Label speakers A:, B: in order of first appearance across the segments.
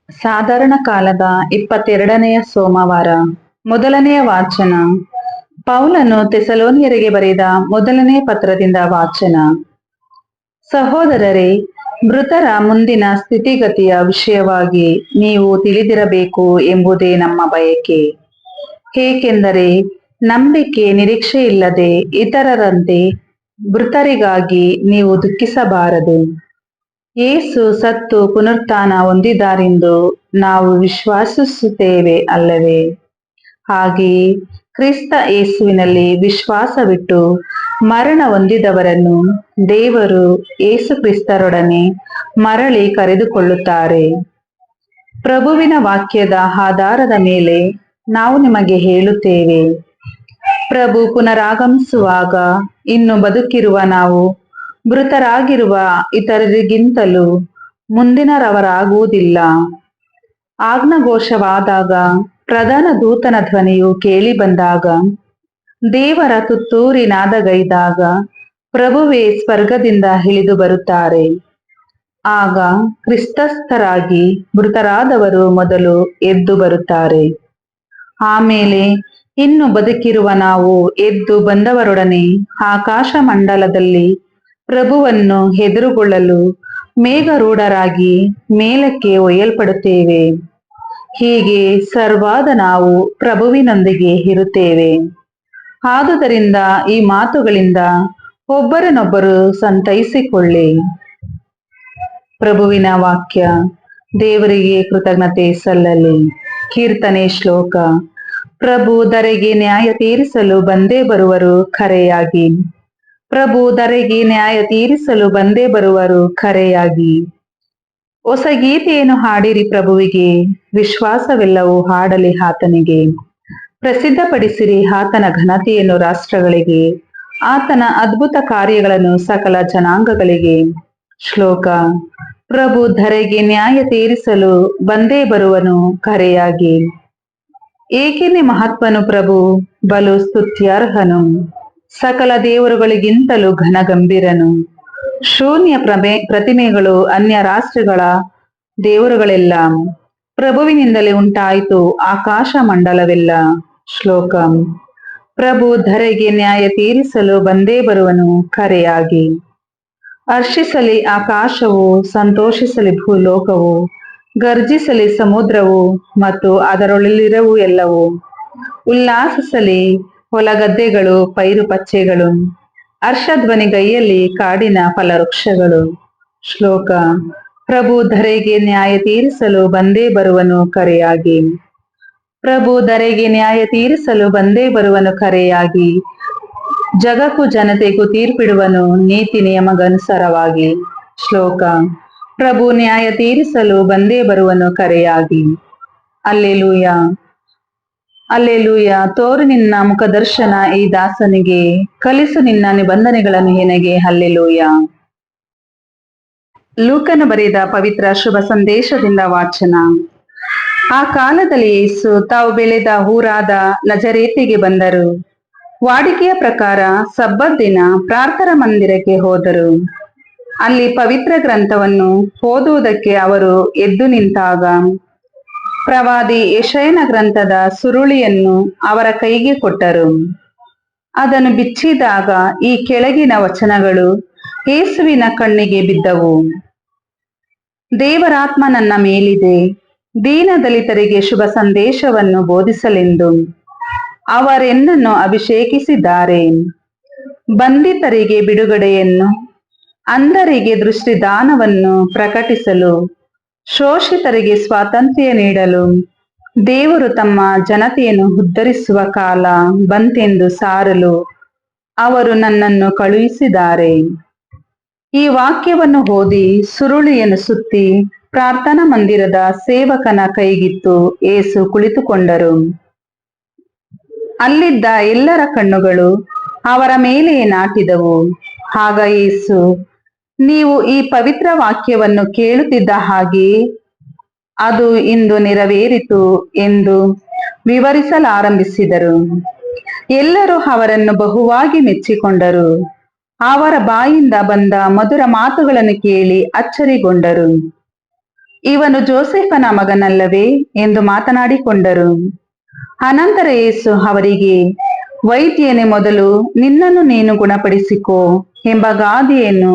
A: ಸಾಧಾರಣ ಕಾಲದ 22ನೆಯ ಸೋಮವಾರ. ಮೊದಲನೆಯ ವಾಚನ. ಪೌಲನು ಥೆಸಲೋನಿಯರಿಗೆ ಬರೆದ ಮೊದಲನೇ ಪತ್ರದಿಂದ ವಾಚನ. ಸಹೋದರರೇ, ಮೃತರ ಮುಂದಿನ ಸ್ಥಿತಿಗತಿಯ ವಿಷಯವಾಗಿ ನೀವು ತಿಳಿದಿರಬೇಕು ಎಂಬುದೇ ನಮ್ಮ ಬಯಕೆ. ಏಕೆಂದರೆ ನಂಬಿಕೆ ನಿರೀಕ್ಷೆಯಿಲ್ಲದೆ ಇತರರಂತೆ ಮೃತರಿಗಾಗಿ ನೀವು ದುಃಖಿಸಬಾರದು. ಯೇಸು ಸತ್ತು ಪುನರುತ್ಥಾನ ಹೊಂದಿದ್ದಾರೆಂದು ನಾವು ವಿಶ್ವಾಸಿಸುತ್ತೇವೆ ಅಲ್ಲವೇ? ಹಾಗೆಯೇ ಕ್ರಿಸ್ತ ಯೇಸುವಿನಲ್ಲಿ ವಿಶ್ವಾಸವಿಟ್ಟು ಮರಣ ಹೊಂದಿದವರನ್ನು ದೇವರು ಯೇಸು ಕ್ರಿಸ್ತರೊಡನೆ ಮರಳಿ ಕರೆದುಕೊಳ್ಳುತ್ತಾರೆ. ಪ್ರಭುವಿನ ವಾಕ್ಯದ ಆಧಾರದ ಮೇಲೆ ನಾವು ನಿಮಗೆ ಹೇಳುತ್ತೇವೆ, ಪ್ರಭು ಪುನರಾಗಮಿಸುವಾಗ ಇನ್ನು ಬದುಕಿರುವ ನಾವು ಮೃತರಾಗಿರುವ ಇತರರಿಗಿಂತಲೂ ಮುಂದಿನವರಾಗುವುದಿಲ್ಲ. ಆಜ್ಞಾಘೋಷವಾದಾಗ, ಪ್ರಧಾನ ದೂತನ ಧ್ವನಿಯು ಕೇಳಿ ಬಂದಾಗ, ದೇವರ ತುತ್ತೂರಿನಾದಗೈದಾಗ ಪ್ರಭುವೇ ಸ್ವರ್ಗದಿಂದ ಇಳಿದು ಬರುತ್ತಾರೆ. ಆಗ ಕ್ರಿಸ್ತಸ್ಥರಾಗಿ ಮೃತರಾದವರು ಮೊದಲು ಎದ್ದು ಬರುತ್ತಾರೆ. ಆಮೇಲೆ ಇನ್ನು ಬದುಕಿರುವ ನಾವು ಎದ್ದು ಬಂದವರೊಡನೆ ಆಕಾಶ ಮಂಡಲದಲ್ಲಿ ಪ್ರಭುವನ್ನು ಎದುರುಗೊಳ್ಳಲು ಮೇಘರೂಢರಾಗಿ ಮೇಲಕ್ಕೆ ಒಯ್ಯಲ್ಪಡುತ್ತೇವೆ. ಹೀಗೆ ಸರ್ವಾದ ನಾವು ಪ್ರಭುವಿನೊಂದಿಗೆ ಇರುತ್ತೇವೆ. ಆದುದರಿಂದ ಈ ಮಾತುಗಳಿಂದ ಒಬ್ಬರನ್ನೊಬ್ಬರು ಸಂತೈಸಿಕೊಳ್ಳಿ. ಪ್ರಭುವಿನ ವಾಕ್ಯ. ದೇವರಿಗೆ ಕೃತಜ್ಞತೆ ಸಲ್ಲಲಿ. ಕೀರ್ತನೆ ಶ್ಲೋಕ. ಪ್ರಭು ಧರೆಗೆ ನ್ಯಾಯ ತೀರಿಸಲು ಬಂದೇ ಬರುವರು ಕರೆಯಾಗಿ. ಪ್ರಭು ಧರೆಗೆ ನ್ಯಾಯ ತೀರಿಸಲು ಬಂದೇ ಬರುವರು ಕರೆಯಾಗಿ. ಹೊಸ ಗೀತೆಯನ್ನು ಹಾಡಿರಿ ಪ್ರಭುವಿಗೆ, ವಿಶ್ವಾಸವೆಲ್ಲವೂ ಹಾಡಲಿ ಆತನಿಗೆ. ಪ್ರಸಿದ್ಧಪಡಿಸಿರಿ ಆತನ ಘನತೆಯನ್ನು ರಾಷ್ಟ್ರಗಳಿಗೆ, ಆತನ ಅದ್ಭುತ ಕಾರ್ಯಗಳನ್ನು ಸಕಲ ಜನಾಂಗಗಳಿಗೆ. ಶ್ಲೋಕ. ಪ್ರಭು ಧರೆಗೆ ನ್ಯಾಯ ತೀರಿಸಲು ಬಂದೇ ಬರುವನು ಕರೆಯಾಗಿ. ಏಕೆನೆ ಮಹತ್ವನು ಪ್ರಭು, ಬಲು ಸ್ತುತ್ಯಾರ್ಹನು, ಸಕಲ ದೇವರುಗಳಿಗಿಂತಲೂ ಘನಗಂಭೀರನು. ಶೂನ್ಯ ಪ್ರತಿಮೆಗಳು ಅನ್ಯ ರಾಷ್ಟ್ರಗಳ ದೇವರುಗಳೆಲ್ಲ. ಪ್ರಭುವಿನಿಂದಲೇ ಉಂಟಾಯಿತು ಆಕಾಶ ಮಂಡಲವೆಲ್ಲ. ಶ್ಲೋಕ. ಪ್ರಭು ಧರೆಗೆ ನ್ಯಾಯ ತೀರಿಸಲು ಬಂದೇ ಬರುವನು ಕರೆಯಾಗಿ. ಹರ್ಷಿಸಲಿ ಆಕಾಶವು, ಸಂತೋಷಿಸಲಿ ಭೂಲೋಕವು, ಗರ್ಜಿಸಲಿ ಸಮುದ್ರವು ಮತ್ತು ಅದರೊಳಗಿರುವವು ಎಲ್ಲವೂ. ಉಲ್ಲಾಸಿಸಲಿ ಹೊಲಗದ್ದೆಗಳು, ಪೈರು ಪಚ್ಚೆಗಳು, ಹರ್ಷಧ್ವನಿಗೈಯಲಿ ಕಾಡಿನ ಫಲವೃಕ್ಷಗಳು. ಶ್ಲೋಕ. ಪ್ರಭು ಧರೆಗೆ ನ್ಯಾಯ ತೀರಿಸಲು ಬಂದೇ ಬರುವನು ಕರೆಯಾಗಿ. ಪ್ರಭು ಧರೆಗೆ ನ್ಯಾಯ ತೀರಿಸಲು ಬಂದೇ ಬರುವನು ಕರೆಯಾಗಿ. ಜಗಕ್ಕೂ ಜನತೆಗೂ ತೀರ್ಪಿಡುವನು ನೀತಿ ನಿಯಮಗನುಸಾರವಾಗಿ. ಶ್ಲೋಕ. ಪ್ರಭು ನ್ಯಾಯ ತೀರಿಸಲು ಬಂದೇ ಬರುವನು ಕರೆಯಾಗಿ. Alleluia, alleluia. ತೋರು ನಿನ್ನ ಮುಖದರ್ಶನ ಈ ದಾಸನಿಗೆ, ಕಲಿಸು ನಿನ್ನ ನಿಬಂಧನೆಗಳನ್ನು ಎನಗೆ. ಅಲ್ಲೆಲೂಯ. ಲೂಕನು ಬರೆದ ಪವಿತ್ರ ಶುಭ ಸಂದೇಶದಿಂದ ವಾಚನ. ಆ ಕಾಲದಲ್ಲಿ ಯೇಸು ತಾವು ಬೆಳೆದ ಊರಾದ ನಜರೇತಿಗೆ ಬಂದರು. ವಾಡಿಕೆಯ ಪ್ರಕಾರ ಸಬ್ಬತ್ ದಿನ ಪ್ರಾರ್ಥನಾ ಮಂದಿರಕ್ಕೆ ಹೋದರು. ಅಲ್ಲಿ ಪವಿತ್ರ ಗ್ರಂಥವನ್ನು ಓದುವುದಕ್ಕೆ ಅವರು ಎದ್ದು ನಿಂತಾಗ, ಪ್ರವಾದಿ ಯೆಶಾಯನ ಗ್ರಂಥದ ಸುರುಳಿಯನ್ನು ಅವರ ಕೈಗೆ ಕೊಟ್ಟರು. ಅದನ್ನು ಬಿಚ್ಚಿದಾಗ ಈ ಕೆಳಗಿನ ವಚನಗಳು ಯೇಸುವಿನ ಕಣ್ಣಿಗೆ ಬಿದ್ದವು. ದೇವರಾತ್ಮ ನನ್ನ ಮೇಲಿದೆ, ದೀನ ದಲಿತರಿಗೆ ಶುಭ ಸಂದೇಶವನ್ನು ಬೋಧಿಸಲೆಂದು ಅವರೆನ್ನನ್ನು ಅಭಿಷೇಕಿಸಿದ್ದಾರೆ. ಬಂಧಿತರಿಗೆ ಬಿಡುಗಡೆಯನ್ನು, ಅಂಧರಿಗೆ ದೃಷ್ಟಿದಾನವನ್ನು ಪ್ರಕಟಿಸಲು, ಶೋಷಿತರಿಗೆ ಸ್ವಾತಂತ್ರ್ಯ ನೀಡಲು, ದೇವರು ತಮ್ಮ ಜನತೆಯನ್ನು ಉದ್ಧರಿಸುವ ಕಾಲ ಬಂತೆಂದು ಸಾರಲು ಅವರು ನನ್ನನ್ನು ಕಳುಹಿಸಿದ್ದಾರೆ. ಈ ವಾಕ್ಯವನ್ನು ಓದಿ ಸುರುಳಿಯನ್ನು ಸುತ್ತಿ ಪ್ರಾರ್ಥನಾ ಮಂದಿರದ ಸೇವಕನ ಕೈಗಿತ್ತು ಯೇಸು ಕುಳಿತುಕೊಂಡರು. ಅಲ್ಲಿದ್ದ ಎಲ್ಲರ ಕಣ್ಣುಗಳು ಅವರ ಮೇಲೆ ನಾಟಿದವು. ಆಗ ಯೇಸು, ನೀವು ಈ ಪವಿತ್ರ ವಾಕ್ಯವನ್ನು ಕೇಳುತ್ತಿದ್ದ ಹಾಗೆ ಅದು ಇಂದು ನೆರವೇರಿತು ಎಂದು ವಿವರಿಸಲಾರಂಭಿಸಿದರು. ಎಲ್ಲರೂ ಅವರನ್ನು ಬಹುವಾಗಿ ಮೆಚ್ಚಿಕೊಂಡರು. ಅವರ ಬಾಯಿಂದ ಬಂದ ಮಧುರ ಮಾತುಗಳನ್ನು ಕೇಳಿ ಅಚ್ಚರಿಗೊಂಡರು. ಇವನು ಜೋಸೆಫನ ಮಗನಲ್ಲವೇ ಎಂದು ಮಾತನಾಡಿಕೊಂಡರು. ಅನಂತರ ಯೇಸು ಅವರಿಗೆ, ವೈದ್ಯನೇ, ಮೊದಲು ನಿನ್ನನ್ನು ನೀನು ಗುಣಪಡಿಸಿಕೋ ಎಂಬ ಗಾದೆಯನ್ನು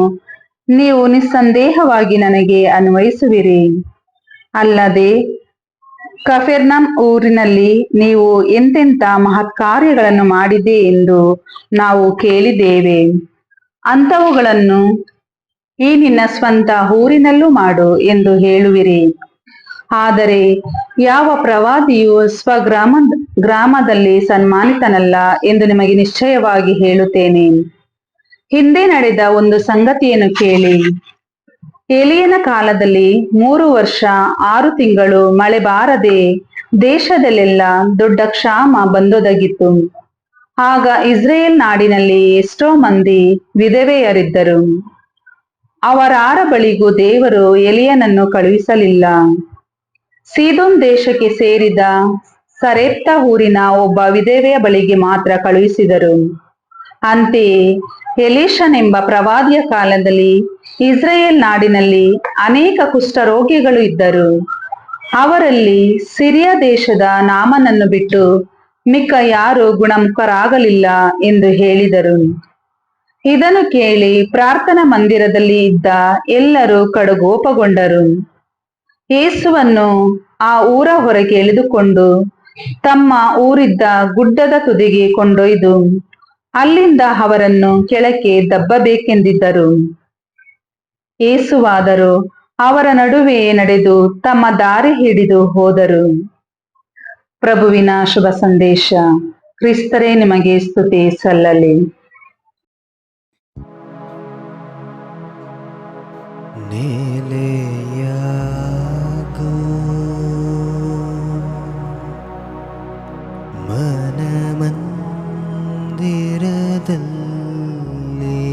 A: ನೀವು ನಿಸ್ಸಂದೇಹವಾಗಿ ನನಗೆ ಅನ್ವಯಿಸುವಿರಿ. ಅಲ್ಲದೆ ಕಫೆರ್ನೌಮ್ ಊರಿನಲ್ಲಿ ನೀವು ಎಂತೆಂಥ ಮಹತ್ಕಾರ್ಯಗಳನ್ನು ಮಾಡಿದೆ ಎಂದು ನಾವು ಕೇಳಿದ್ದೇವೆ. ಅಂಥವುಗಳನ್ನು ಈ ನಿನ್ನ ಸ್ವಂತ ಊರಿನಲ್ಲೂ ಮಾಡು ಎಂದು ಹೇಳುವಿರಿ. ಆದರೆ ಯಾವ ಪ್ರವಾದಿಯು ಗ್ರಾಮದಲ್ಲಿ ಸನ್ಮಾನಿತನಲ್ಲ ಎಂದು ನಿಮಗೆ ನಿಶ್ಚಯವಾಗಿ ಹೇಳುತ್ತೇನೆ. ಹಿಂದೆ ನಡೆದ ಒಂದು ಸಂಗತಿಯನ್ನು ಕೇಳಿ. ಎಲೀಯನ ಕಾಲದಲ್ಲಿ 3 ವರ್ಷ 6 ತಿಂಗಳು ಮಳೆ ಬಾರದೆ ದೇಶದಲ್ಲೆಲ್ಲ ದೊಡ್ಡ ಕ್ಷಾಮ ಬಂದೊದಗಿತು. ಆಗ ಇಸ್ರೇಲ್ ನಾಡಿನಲ್ಲಿ ಎಷ್ಟೋ ಮಂದಿ ವಿಧವೆಯರಿದ್ದರು. ಅವರಾರ ಬಳಿಗೂ ದೇವರು ಎಲೀಯನನ್ನು ಕಳುಹಿಸಲಿಲ್ಲ. ಸೀದೋನ್ ದೇಶಕ್ಕೆ ಸೇರಿದ ಸರೇಪ್ತ ಊರಿನ ಒಬ್ಬ ವಿಧವೆಯ ಬಳಿಗೆ ಮಾತ್ರ ಕಳುಹಿಸಿದರು. ಅಂತೆಯೇ ಎಲೀಷನೆಂಬ ಪ್ರವಾದಿಯ ಕಾಲದಲ್ಲಿ ಇಸ್ರೇಲ್ ನಾಡಿನಲ್ಲಿ ಅನೇಕ ಕುಷ್ಠರೋಗಿಗಳು ಇದ್ದರು. ಅವರಲ್ಲಿ ಸಿರಿಯ ದೇಶದ ನಾಮನನ್ನು ಬಿಟ್ಟು ಮಿಕ್ಕ ಯಾರೂ ಗುಣಮುಖರಾಗಲಿಲ್ಲ ಎಂದು ಹೇಳಿದರು. ಇದನ್ನು ಕೇಳಿ ಪ್ರಾರ್ಥನಾ ಮಂದಿರದಲ್ಲಿ ಇದ್ದ ಎಲ್ಲರೂ ಕಡುಗೋಪಗೊಂಡರು. ಯೇಸುವನ್ನು ಆ ಊರ ಹೊರಗೆ ಎಳೆದುಕೊಂಡು ತಮ್ಮ ಊರಿದ್ದ ಗುಡ್ಡದ ತುದಿಗೆ ಕೊಂಡೊಯ್ದು ಅಲ್ಲಿಂದ ಅವರನ್ನು ಕೆಳಕ್ಕೆ ದಬ್ಬಬೇಕೆಂದಿದ್ದರು. ಯೇಸುವಾದರೂ ಅವರ ನಡುವೆ ನಡೆದು ತಮ್ಮ ದಾರಿ ಹಿಡಿದು ಹೋದರು. ಪ್ರಭುವಿನ ಶುಭ ಸಂದೇಶ. ಕ್ರಿಸ್ತರೇ, ನಿಮಗೆ ಸ್ತುತಿ ಸಲ್ಲಲಿ.
B: ನೆಲೆಯಾಗೋ ಮನಮಂದಿರದಲ್ಲಿ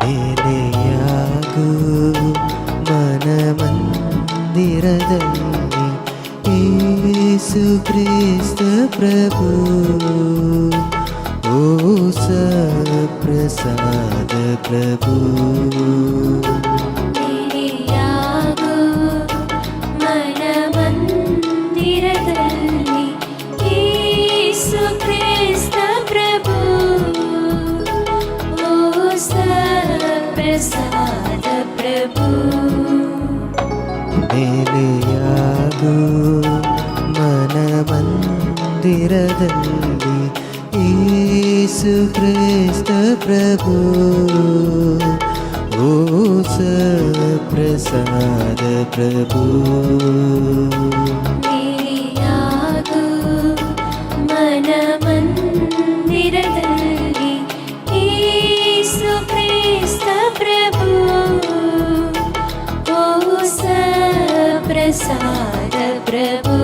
B: ನೆಲೆಯಾಗೋ ಮನಮಂದಿರದಲ್ಲಿ ಯೇಸು ಕ್ರಿಸ್ತ ಪ್ರಭು ಓ ಸಪ್ರಸಾದ ಪ್ರಭು.
C: ನೆಲೆಯಾಗೋ ಮನಮಂದಿರದಲ್ಲಿ ಯೇಸು ಕ್ರಿಸ್ತ ಪ್ರಭು ಓ ಸಪ್ರಸಾದ ಪ್ರಭು.
B: ನೆಲೆಯಾಗೋ ಮನಮಂದಿರದಲ್ಲಿ ಯೇಸು ಕ್ರಿಸ್ತ ಪ್ರಭು ಓ ಸಪ್ರಸಾದ ಪ್ರಭು.
C: ನೆಲೆಯಾಗೋ ಮನಮಂದಿರದಲ್ಲಿ ಯೇಸು ಕ್ರಿಸ್ತ ಪ್ರಭು ಓ ಸಪ್ರಸಾದ ಪ್ರಭು.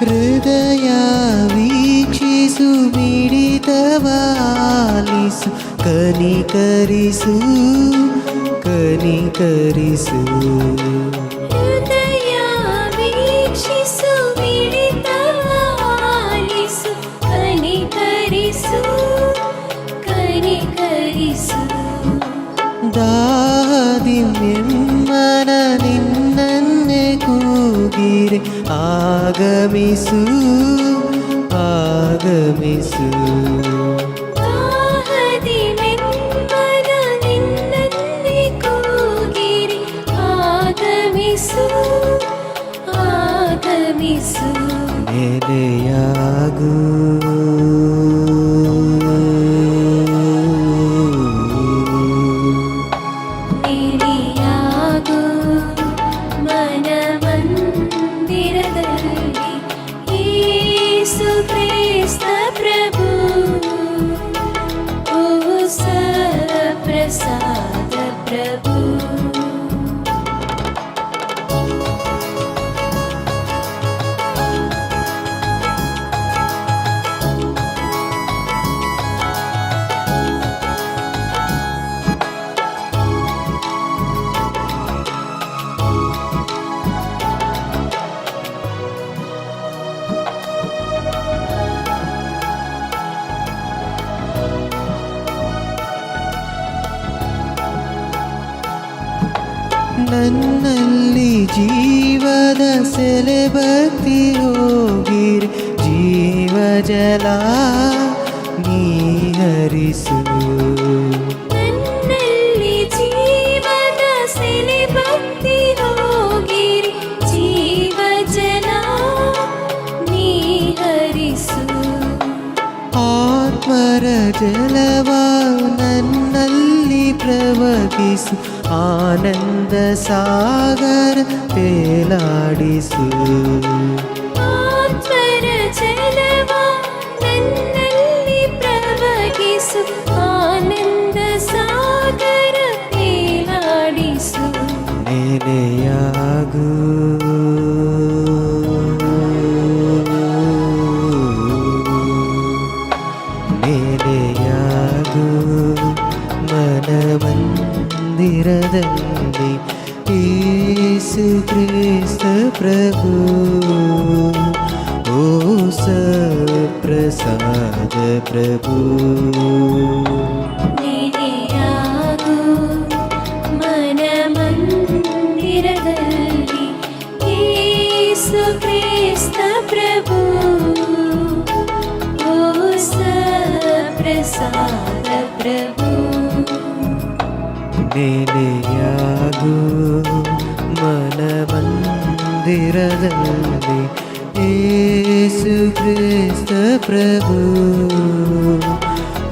B: ಹೃದಯ ವೀಕ್ಷಿಸು, ಮಿಡಿತವಾಲಿಸು, ಕನಿಕರಿಸು ಕನಿಕರಿಸು.
C: ಹೃದಯ ವೀಕ್ಷಿಸು, ಮಿಡಿತವಾಲಿಸು, ಕನಿಕರಿಸು ಕನಿಕರಿಸು.
B: ದಾದಿಮ್ಯಮ್ಮನ ನಿನ್ನನ್ನೇ ಕೂಗಿರೆ ಆಗಮಿಸು ಆಗಮಿಸು.
C: ದಾಹದಿಮೆಮ್ಮನ ನಿನ್ನನ್ನೇ ಕೂಗಿರಿ ಆಗಮಿಸು ಆಗಮಿಸು.
B: ನೆಲೆಯಾಗು
C: ನೆಲೆಯಾಗೋ ಮನಮಂದಿರದಲ್ಲಿ ಯೇಸು ಕ್ರಿಸ್ತ ಪ್ರಭು ಓ ಸಪ್ರಸಾದ ಪ್ರಭು
B: ನನ್ನಲ್ಲಿ ಜೀವದ ಸೆಲೆ ಭಕ್ತಿ ಹೋಗಿರಿ ಜೀವ ಜಲ ನೀ ಹರಿಸು
C: ನನ್ನಲ್ಲಿ ಜೀವದ ಸೆಲೆ ಭಕ್ತಿ ಹೋಗಿರಿ ಜೀವ ಜಲ ನೀ ಹರಿಸು
B: ಆತ್ಮರ ಜಲವ ನನ್ನಲ್ಲಿ ಪ್ರವಹಿಸು ಆನಂದ ಸಾಗರ ತೇಲಾಡಿಸು
C: ಆತ್ಮರ ಜಲವ ನನ್ನಲ್ಲಿ ಪ್ರವಹಿಸು ಆನಂದ ಸಾಗರ ತೇಲಾಡಿಸು
B: ನೆಲೆಯಾಗು ನೆಲೆಯಾಗು ಮನಮಂದಿರದಲ್ಲಿ ಯೇಸು ಕ್ರಿಸ್ತ ಪ್ರಭು ಓ ಸಪ್ರಸಾದ ಪ್ರಭು
C: ನೆಲೆಯಾಗು ಮನಮಂದಿರದಲ್ಲಿ ಯೇಸು ಕ್ರಿಸ್ತ ಪ್ರಭು ಓ ಸಪ್ರಸಾದ ಪ್ರಭು
B: ನೆಲೆಯಾಗು ಮನಮಂದಿರದಲ್ಲಿ ಯೇಸು ಕ್ರಿಸ್ತ ಪ್ರಭು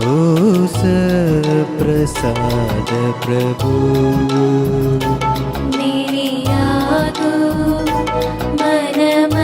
B: ಓ ಸಪ್ರಸಾದ ಪ್ರಭು
C: ನೆಲೆಯಾಗು ಮನಮಂದಿರದಲ್ಲಿ